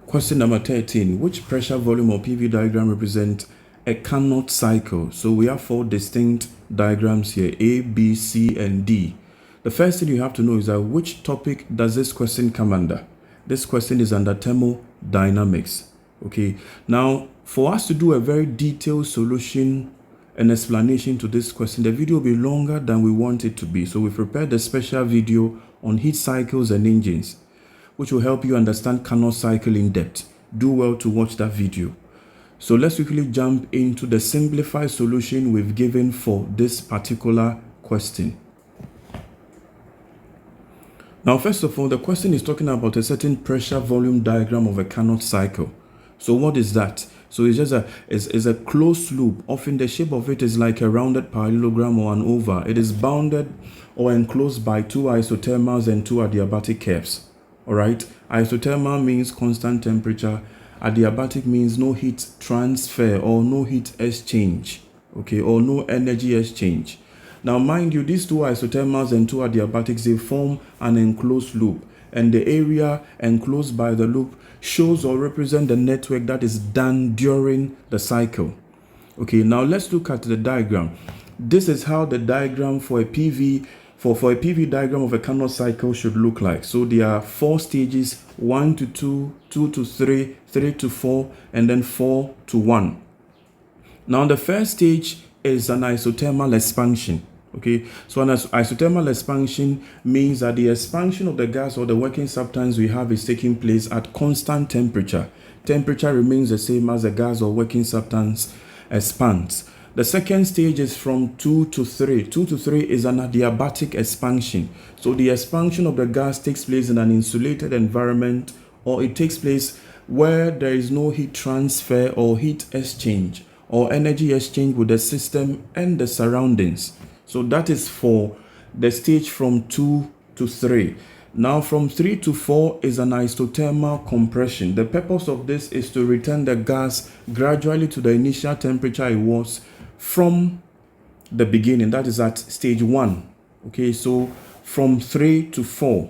Question number 13. Which pressure, volume, or PV diagram represent a Carnot cycle? So we have 4 distinct diagrams here, A, B, C, and D. The first thing you have to know is that which topic does this question come under? This question is under thermodynamics. Okay. Now, for us to do a very detailed solution and explanation to this question, the video will be longer than we want it to be. So we prepared a special video on heat cycles and engines, which will help you understand Carnot cycle in depth. Do well to watch that video. So let's quickly jump into the simplified solution we've given for this particular question. Now, first of all, the question is talking about a certain pressure volume diagram of a Carnot cycle. So what is that? So it's just a closed loop. Often the shape of it is like a rounded parallelogram or an oval. It is bounded or enclosed by 2 isothermals and 2 adiabatic curves. All right. Isothermal means constant temperature. Adiabatic means no heat transfer or no heat exchange. Okay, or no energy exchange. Now, mind you, these 2 isothermals and 2 adiabatics, they form an enclosed loop, and the area enclosed by the loop shows or represent the network that is done during the cycle. Okay, now let's look at the diagram. This is how the diagram for a PV diagram of a Carnot cycle should look like. So there are 4 stages: 1 to 2, 2 to 3, 3 to 4, and then 4 to 1. Now the first stage is an isothermal expansion. Okay, so an isothermal expansion means that the expansion of the gas or the working substance we have is taking place at constant temperature. Temperature remains the same as the gas or working substance expands. The second stage is from 2 to 3. 2 to 3 is an adiabatic expansion. So the expansion of the gas takes place in an insulated environment, or it takes place where there is no heat transfer or heat exchange or energy exchange with the system and the surroundings. So that is for the stage from 2 to 3. Now from 3 to 4 is an isothermal compression. The purpose of this is to return the gas gradually to the initial temperature it was from the beginning. That is at stage 1. Okay, so from 3 to 4.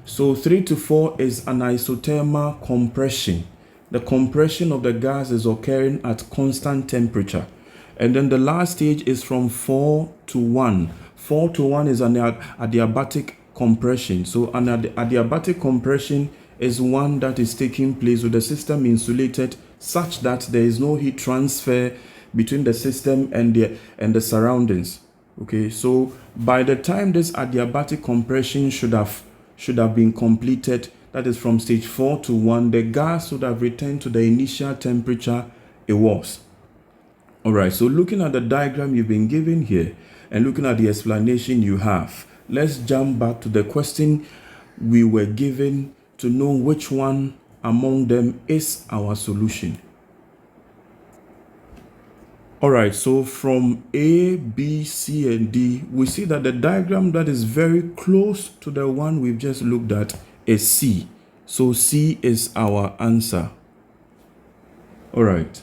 So 3 to 4 is an isothermal compression. The compression of the gas is occurring at constant temperature. And then the last stage is from 4 to 1. 4 to 1 is an adiabatic compression. So an adiabatic compression is one that is taking place with the system insulated such that there is no heat transfer between the system and the surroundings. Okay, so by the time this adiabatic compression should have been completed, that is from stage 4 to 1, the gas would have returned to the initial temperature it was. All right, so looking at the diagram you've been given here and looking at the explanation you have, let's jump back to the question we were given to know which one among them is our solution. All right, so from A, B, C, and D, we see that the diagram that is very close to the one we've just looked at is C. So C is our answer. All right.